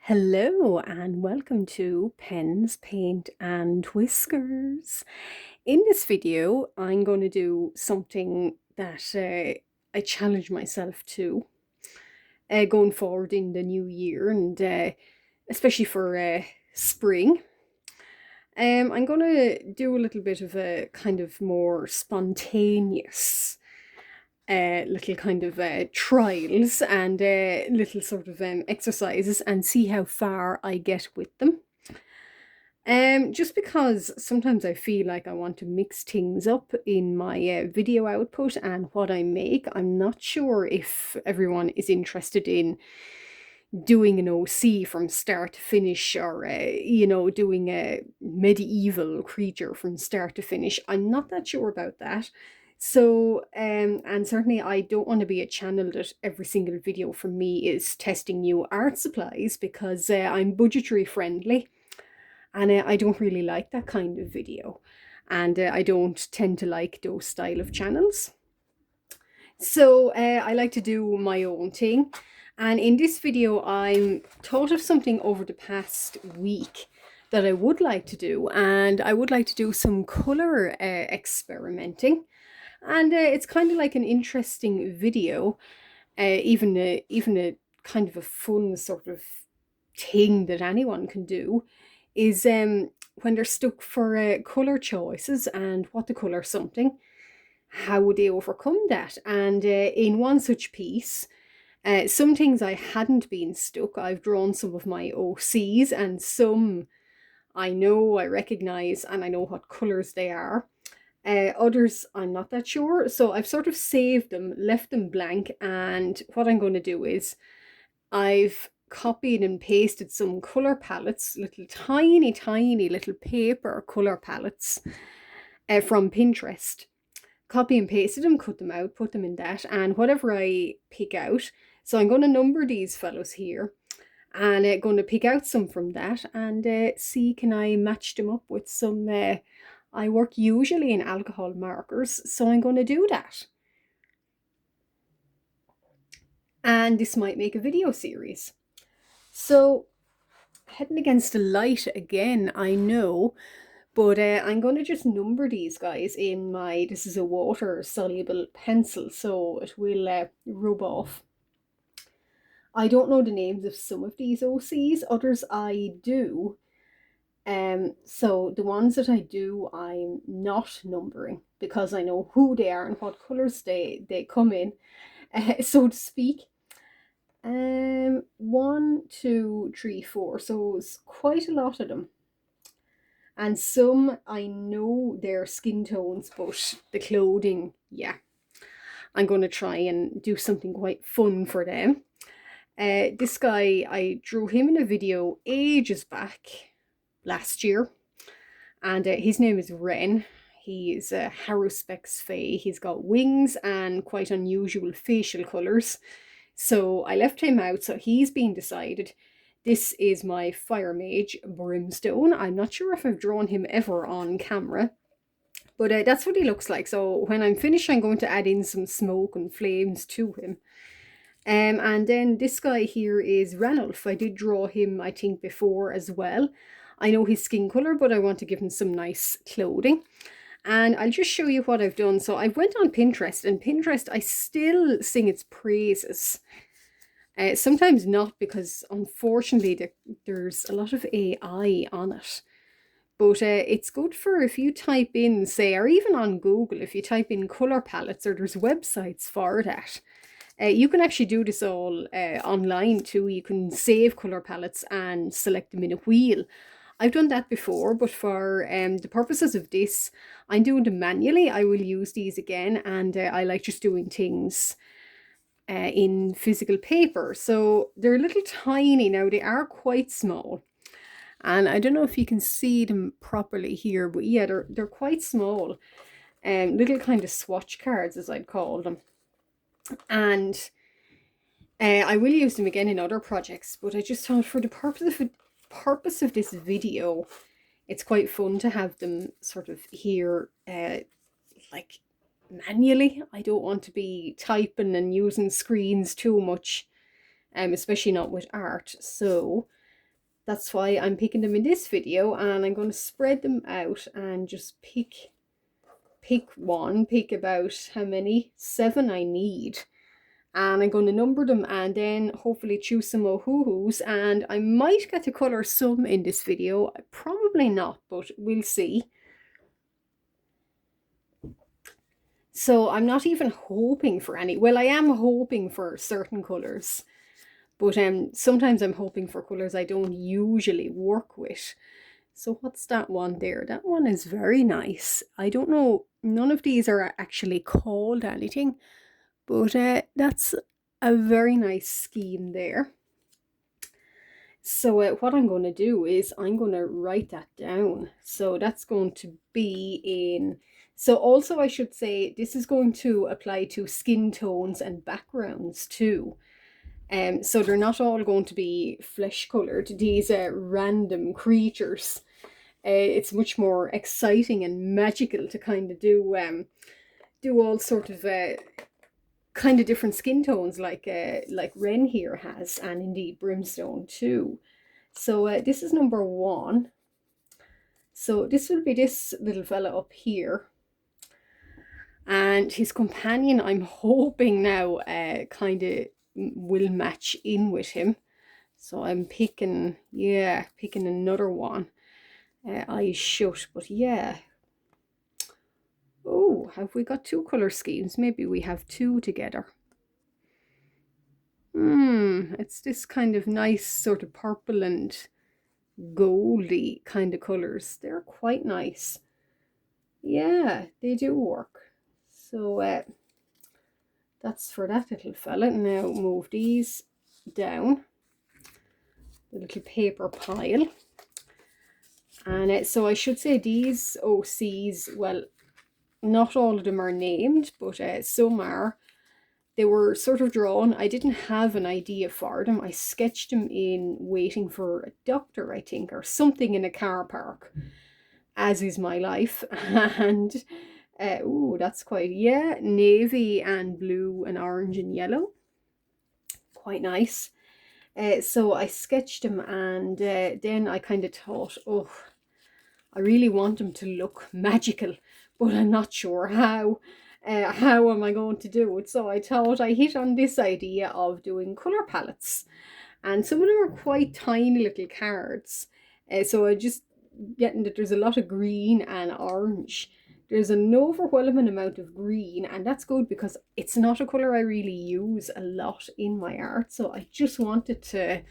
Hello and welcome to Pens, Paint and Whiskers. In this video, I'm going to do something that I challenge myself to going forward in the new year and especially for spring. I'm going to do a little bit of a kind of more spontaneous little kind of trials and little sort of exercises and see how far I get with them. Just because sometimes I feel like I want to mix things up in my video output and what I make. I'm not sure if everyone is interested in doing an OC from start to finish or, doing a medieval creature from start to finish. I'm not that sure about that. So, and certainly I don't want to be a channel that every single video from me is testing new art supplies because I'm budgetary friendly and I don't really like that kind of video. And I don't tend to like those style of channels. So I like to do my own thing. And in this video, I'm thought of something over the past week that I would like to do. And I would like to do some color experimenting. And it's kind of like an interesting video, even a kind of a fun sort of thing that anyone can do is when they're stuck for color choices and what to color something, how would they overcome that? And in one such piece, some things I hadn't been stuck. I've drawn some of my OCs and some I know, I recognize, and I know what colors they are. Others I'm not that sure, so I've sort of saved them, left them blank, and what I'm going to do is I've copied and pasted some color palettes, little tiny little paper color palettes from Pinterest. Copy and pasted them, cut them out, put them in that, and whatever I pick out. So I'm going to number these fellows here and going to pick out some from that and see can I match them up with some. I work usually in alcohol markers, so I'm going to do that. And this might make a video series. So, heading against the light again, I know, but I'm going to just number these guys in my, this is a water soluble pencil, so it will rub off. I don't know the names of some of these OCs, others I do. So the ones that I do, I'm not numbering because I know who they are and what colours they come in, so to speak. 1, 2, 3, 4. So it's quite a lot of them. And some I know their skin tones, but the clothing, yeah. I'm going to try and do something quite fun for them. This guy, I drew him in a video ages back, last year. And his name is Ren. He is a Haruspex Fae. He's got wings and quite unusual facial colours. So I left him out, so he's been decided. This is my Fire Mage Brimstone. I'm not sure if I've drawn him ever on camera, but that's what he looks like. So when I'm finished, I'm going to add in some smoke and flames to him. And then this guy here is Ranulf. I did draw him, I think, before as well. I know his skin colour, but I want to give him some nice clothing. And I'll just show you what I've done. So I went on Pinterest, and Pinterest, I still sing its praises. Sometimes not, because unfortunately there's a lot of AI on it. But it's good for if you type in, say, or even on Google, if you type in colour palettes, or there's websites for that. You can actually do this all online too. You can save colour palettes and select them in a wheel. I've done that before, but for the purposes of this, I'm doing them manually. I will use these again, and I like just doing things in physical paper. So they're a little tiny now. They are quite small. And I don't know if you can see them properly here, but yeah, they're quite small. Little kind of swatch cards, as I'd call them. And I will use them again in other projects, but I just thought for the purpose of this video, it's quite fun to have them sort of here, like manually. I don't want to be typing and using screens too much, especially not with art. So That's why I'm picking them in this video, and I'm going to spread them out and just pick one, pick about how many, 7 I need. And I'm going to number them and then hopefully choose some Ohuhus, and I might get to colour some in this video, probably not, but we'll see. So I'm not even hoping for any, well, I am hoping for certain colours, but sometimes I'm hoping for colours I don't usually work with. So what's that one there? That one is very nice. I don't know, none of these are actually called anything, but that's a very nice scheme there. So what I'm going to do is I'm going to write that down. So that's going to be in, so also I should say this is going to apply to skin tones and backgrounds too. So they're not all going to be flesh colored, these random creatures. It's much more exciting and magical to kind of do all sort of kind of different skin tones like Ren here has, and indeed Brimstone too. So this is number 1. So this will be this little fella up here. And his companion, I'm hoping now, kind of will match in with him. So I'm picking, yeah, picking another one. Eyes shut, but yeah. Oh, have we got 2 colour schemes? Maybe we have 2 together. It's this kind of nice sort of purple and goldy kind of colours. They're quite nice. Yeah, they do work. So that's for that little fella. Now move these down the little paper pile. And so I should say these OCs, well, not all of them are named, but some are. They were sort of drawn. I didn't have an idea for them. I sketched them in waiting for a doctor, I think, or something in a car park, as is my life. And oh, that's quite, yeah, navy and blue and orange and yellow. Quite nice. So I sketched them, and then I kind of thought, oh, I really want them to look magical, but I'm not sure how. How am I going to do it? So I thought I hit on this idea of doing colour palettes. And some of them are quite tiny little cards. So I just getting that there's a lot of green and orange. There's an overwhelming amount of green, and that's good because it's not a colour I really use a lot in my art. So I just wanted to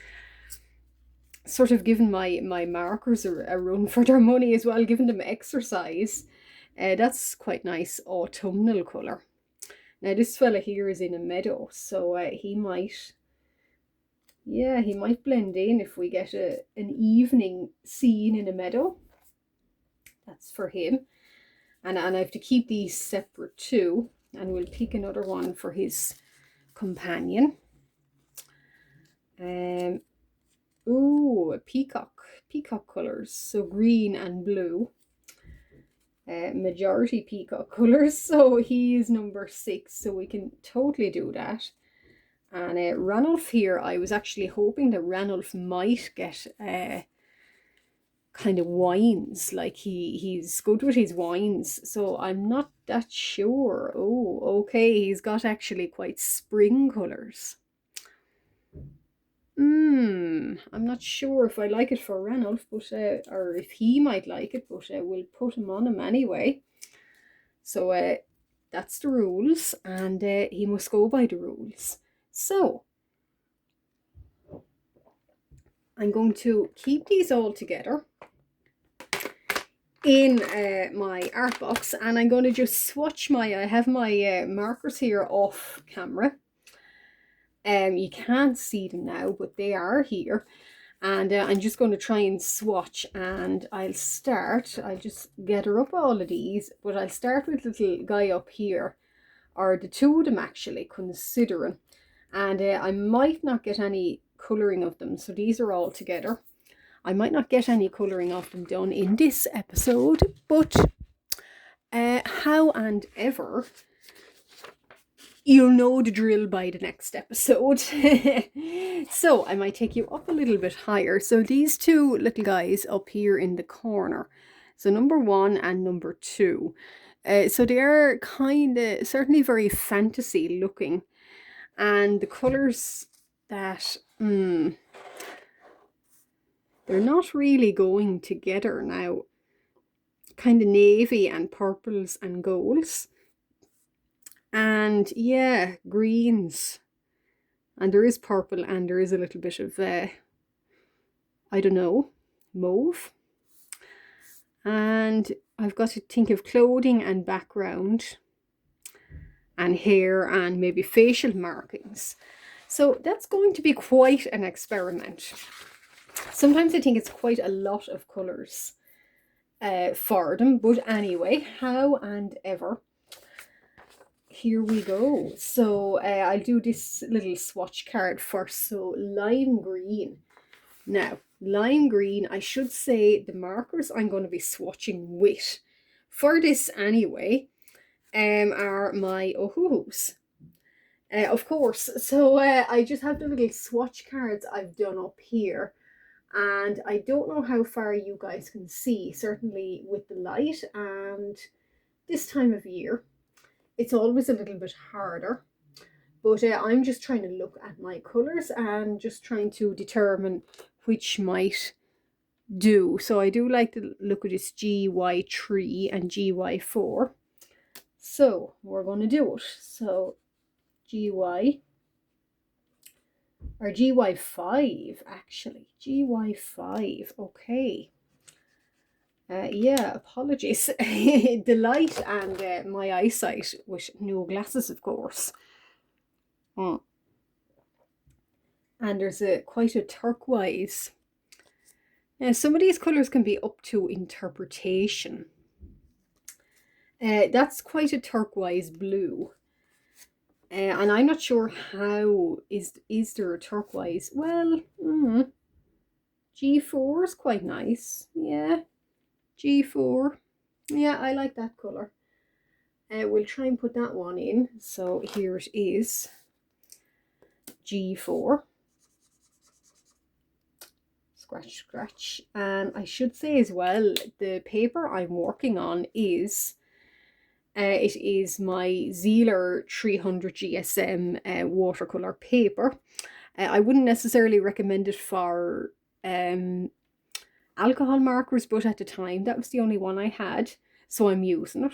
sort of give my markers a run for their money as well, giving them exercise. That's quite nice autumnal colour. Now this fella here is in a meadow, so he might, yeah, he might blend in if we get an evening scene in a meadow. That's for him. And I have to keep these separate too, and we'll pick another one for his companion. Ooh, peacock colours, so green and blue. Majority peacock colours, so he is number 6, so we can totally do that. And Ranulph here, I was actually hoping that Ranulph might get kind of wines, like he's good with his wines, so I'm not that sure. Oh, okay, he's got actually quite spring colours. I'm not sure if I like it for Ranulph, but or if he might like it, but we'll put him on him anyway. So that's the rules, and he must go by the rules. So I'm going to keep these all together in my art box, and I'm going to just swatch I have my markers here off camera. You can't see them now, but they are here, and I'm just going to try and swatch, and I'll just gather up all of these, but I'll start with little guy up here, or the 2 of them actually, considering, and I might not get any colouring of them, so these are all together. I might not get any colouring of them done in this episode, but how and ever, You'll know the drill by the next episode. So I might take you up a little bit higher. So these two little guys up here in the corner. So number 1 and number 2. So they're kind of certainly very fantasy looking. And the colours that they're not really going together now. Kind of navy and purples and golds. And yeah, greens. And there is purple and there is a little bit of, I don't know, mauve. And I've got to think of clothing and background and hair and maybe facial markings. So that's going to be quite an experiment. Sometimes I think it's quite a lot of colours for them. But anyway, how and ever. Here we go. So I'll do this little swatch card first. So lime green. Now, lime green, I should say the markers I'm going to be swatching with for this anyway are my Ohuhus. Of course. So I just have the little swatch cards I've done up here. And I don't know how far you guys can see, certainly with the light and this time of year. It's always a little bit harder, but I'm just trying to look at my colours and just trying to determine which might do. So I do like to look at this GY3 and GY4. So we're going to do it. So GY, or GY5 actually. GY5, okay. Yeah, apologies. The light and my eyesight with no glasses, of course. And there's quite a turquoise. Now, some of these colours can be up to interpretation. That's quite a turquoise blue. And I'm not sure how is there a turquoise. Well, G4 is quite nice. Yeah, G4. Yeah, I like that colour. We'll try and put that one in. So here it is. G4. Scratch, scratch. And I should say as well, the paper I'm working on is, it is my Zealer 300 GSM watercolour paper. I wouldn't necessarily recommend it for alcohol markers, but at the time that was the only one I had, so I'm using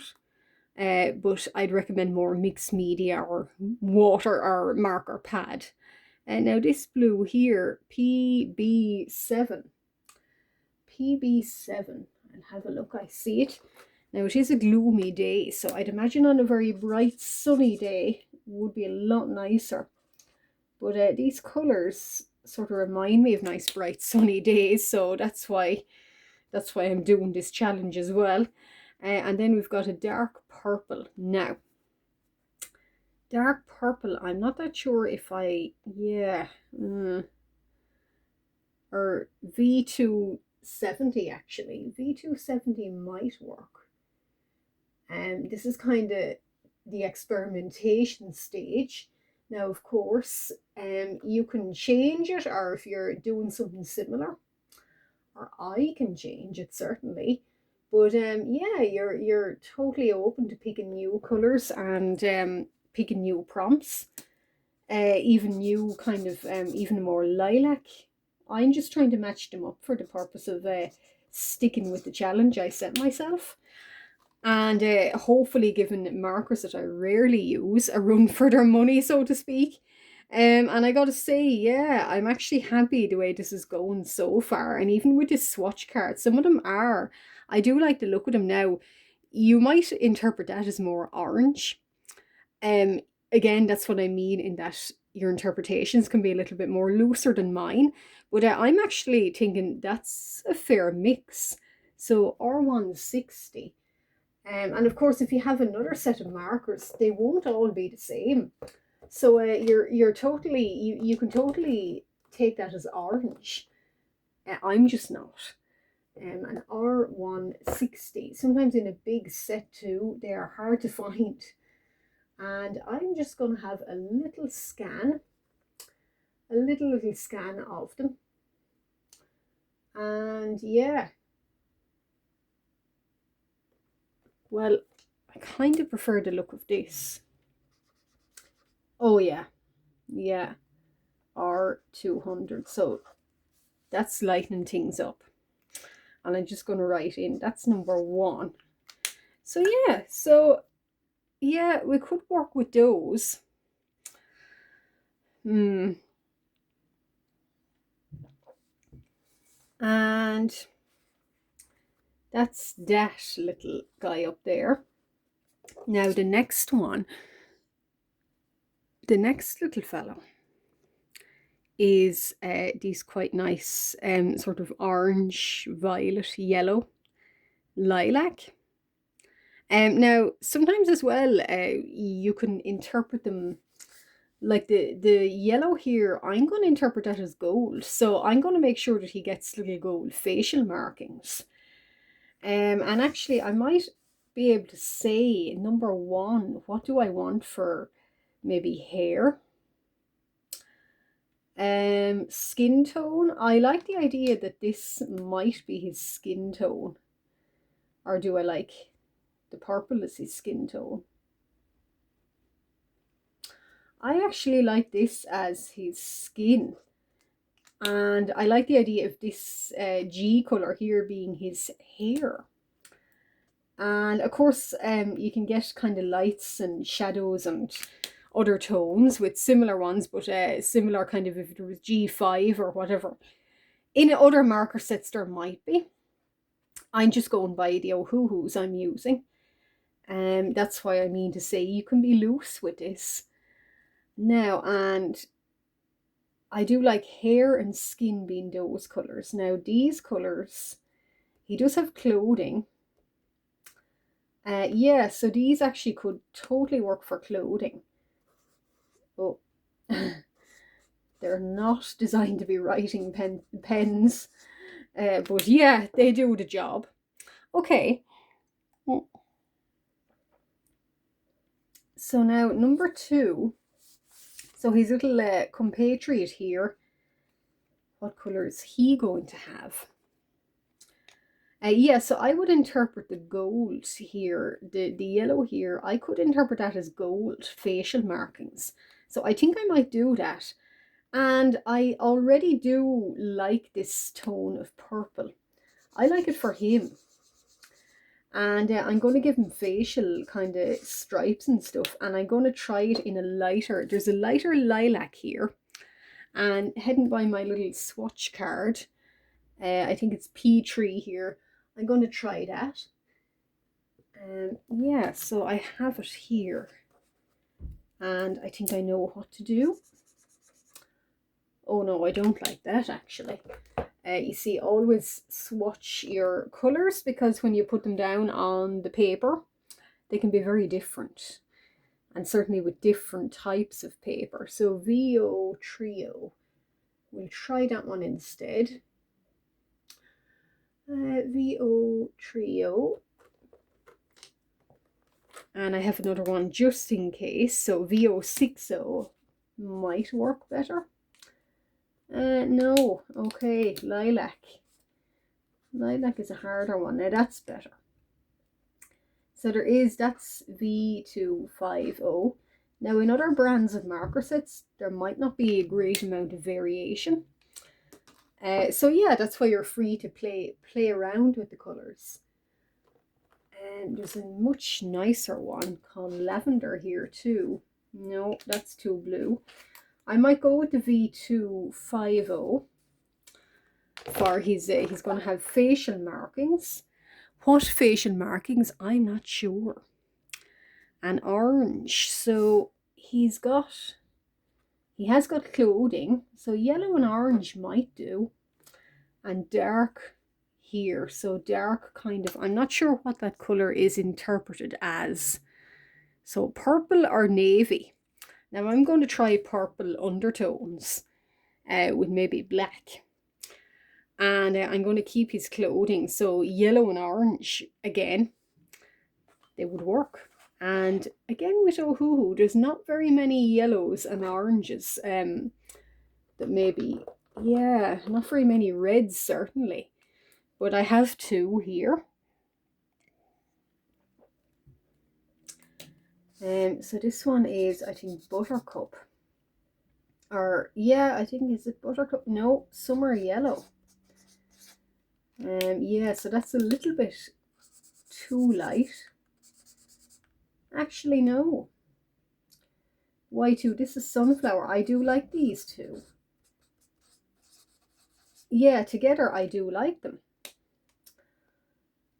it. But I'd recommend more mixed media or water or marker pad. And now this blue here, PB7. PB7. And have a look, I see it. Now it is a gloomy day, so I'd imagine on a very bright sunny day would be a lot nicer. But these colours sort of remind me of nice bright sunny days, so that's why I'm doing this challenge as well. And then we've got a dark purple. Now, dark purple, I'm not that sure if I, yeah, or V270 actually. V270 might work. And this is kind of the experimentation stage. Now, of course, you can change it, or if you're doing something similar, or I can change it certainly. But yeah, you're totally open to picking new colours and picking new prompts. Even new kind of even more lilac. I'm just trying to match them up for the purpose of sticking with the challenge I set myself. And hopefully giving markers that I rarely use a run for their money, so to speak. And I gotta say, yeah, I'm actually happy the way this is going so far. And even with this swatch card, some of them are. I do like the look of them now. You might interpret that as more orange. Again, that's what I mean in that your interpretations can be a little bit more looser than mine. But I'm actually thinking that's a fair mix. So R160. And of course, if you have another set of markers, they won't all be the same. So you're totally, you can totally take that as orange. I'm just not. An R160, sometimes in a big set too, they are hard to find. And I'm just going to have a little scan, a little scan of them. And yeah, well, I kind of prefer the look of this. Oh yeah, yeah, R200. So that's lightening things up. And I'm just going to write in, that's number 1. So yeah, we could work with those. And that's that little guy up there. Now the next one, the next little fellow is these quite nice sort of orange, violet, yellow lilac. Now sometimes as well you can interpret them like the yellow here. I'm going to interpret that as gold, so I'm going to make sure that he gets little gold facial markings. And actually I might be able to say number 1, what do I want for maybe hair? Skin tone. I like the idea that this might be his skin tone. Or do I like the purple as his skin tone? I actually like this as his skin. And I like the idea of this G colour here being his hair. And of course, you can get kind of lights and shadows and other tones with similar ones, but similar kind of if it was G5 or whatever. In other marker sets there might be. I'm just going by the Ohuhus I'm using. That's why I mean to say you can be loose with this. Now, and I do like hair and skin being those colours. Now, these colours, he does have clothing. Yeah, so these actually could totally work for clothing. Oh, they're not designed to be writing pens. But yeah, they do the job. Okay. So now number 2. So his little compatriot here. What colour is he going to have? Yeah, so I would interpret the gold here, the yellow here, I could interpret that as gold facial markings. So I think I might do that. And I already do like this tone of purple. I like it for him. And I'm going to give him facial kind of stripes and stuff. And I'm going to try it in a lighter, there's a lighter lilac here. And heading by my little swatch card, I think it's P3 here. I'm going to try that. Yeah, so I have it here. And I think I know what to do. Oh no, I don't like that actually. You see, always swatch your colours, because when you put them down on the paper, they can be very different. And certainly with different types of paper. So VO Trio, we'll try that one instead. VO Trio. And I have another one just in case. So VO60 might work better. No, okay, lilac. Lilac is a harder one. Now that's better. So that's V250. Now in other brands of marker sets, there might not be a great amount of variation. So yeah, that's why you're free to play around with the colours. And there's a much nicer one called lavender here too. No, that's too blue. I might go with the V250 for he's going to have facial markings. What facial markings? I'm not sure. And orange, so he has got clothing, so yellow and orange might do. And dark here, so dark kind of, I'm not sure what that colour is interpreted as. So purple or navy. Now I'm going to try purple undertones with maybe black. And I'm going to keep his clothing. So yellow and orange, again, they would work. And again with Ohuhu, there's not very many yellows and oranges. That maybe, yeah, not very many reds certainly. But I have two here. So this one is, I think, Buttercup. Or, yeah, I think, is it Buttercup? No, Summer Yellow. Yeah, so that's a little bit too light. Actually, no. Y2, this is Sunflower. I do like these two. Yeah, together I do like them.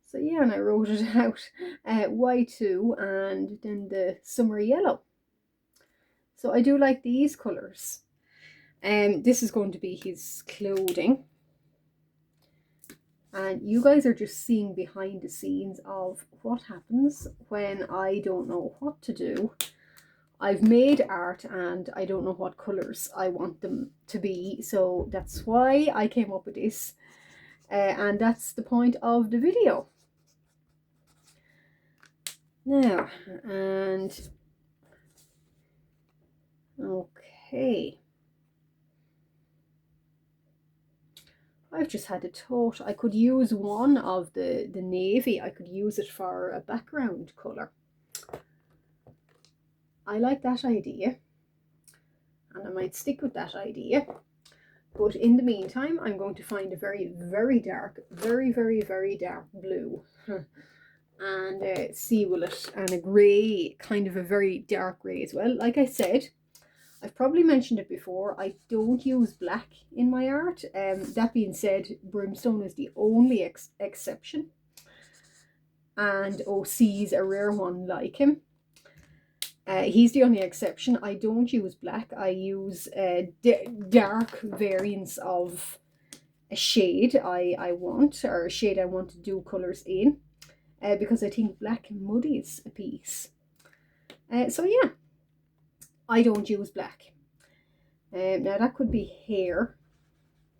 So yeah, and I wrote it out. Y2 and then the Summer Yellow. So I do like these colours. This is going to be his clothing. And you guys are just seeing behind the scenes of what happens when I don't know what to do. I've made art and I don't know what colours I want them to be. So that's why I came up with this. And that's the point of the video. Now, and okay. I've just had a thought. I could use one of the navy. I could use it for a background colour. I like that idea. And I might stick with that idea. But in the meantime, I'm going to find a very, very dark, very, very, very dark blue. And seal it. And a grey, kind of a very dark grey as well. Like I said, I've probably mentioned it before, I don't use black in my art. That being said, Brimstone is the only exception. And OC's a rare one like him. He's the only exception. I don't use black. I use dark variants of a shade I want, or a shade I want to do colours in. Because I think black muddies a piece. So yeah, I don't use black. Now that could be hair,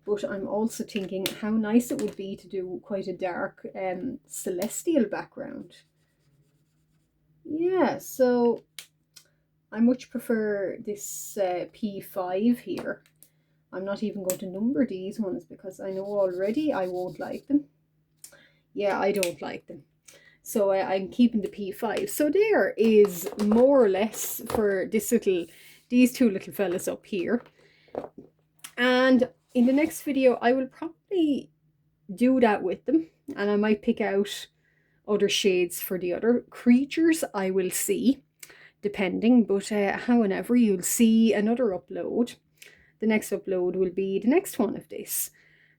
but I'm also thinking how nice it would be to do quite a dark celestial background. Yeah, so I much prefer this P5 here. I'm not even going to number these ones because I know already I won't like them. Yeah, I don't like them. So I'm keeping the P5. So there is more or less for these two little fellas up here. And in the next video, I will probably do that with them. And I might pick out other shades for the other creatures. I will see, depending. But however, you'll see another upload. The next upload will be the next one of this.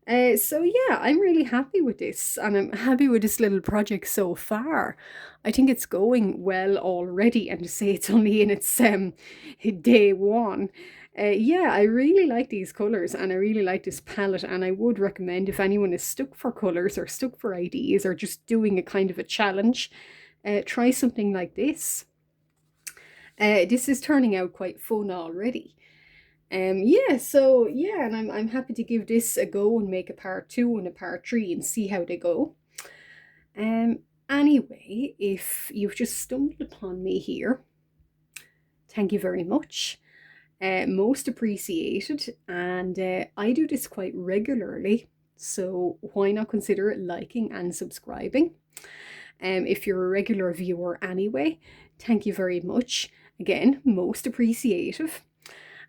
So yeah, I'm really happy with this, and I'm happy with this little project so far. I think it's going well already, and to say it's only in its day one. Yeah, I really like these colours, and I really like this palette, and I would recommend if anyone is stuck for colours or stuck for ideas or just doing a kind of a challenge, try something like this. This is turning out quite fun already. Yeah, so yeah, and I'm happy to give this a go and make a part 2 and a part 3 and see how they go. Anyway, if you've just stumbled upon me here, thank you very much. Most appreciated, and I do this quite regularly, so why not consider liking and subscribing? If you're a regular viewer anyway, thank you very much. Again, most appreciative.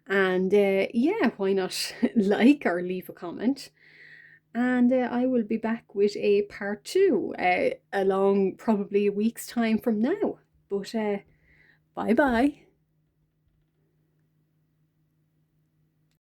And yeah, why not like or leave a comment? And I will be back with a part 2 along probably a week's time from now. But bye bye.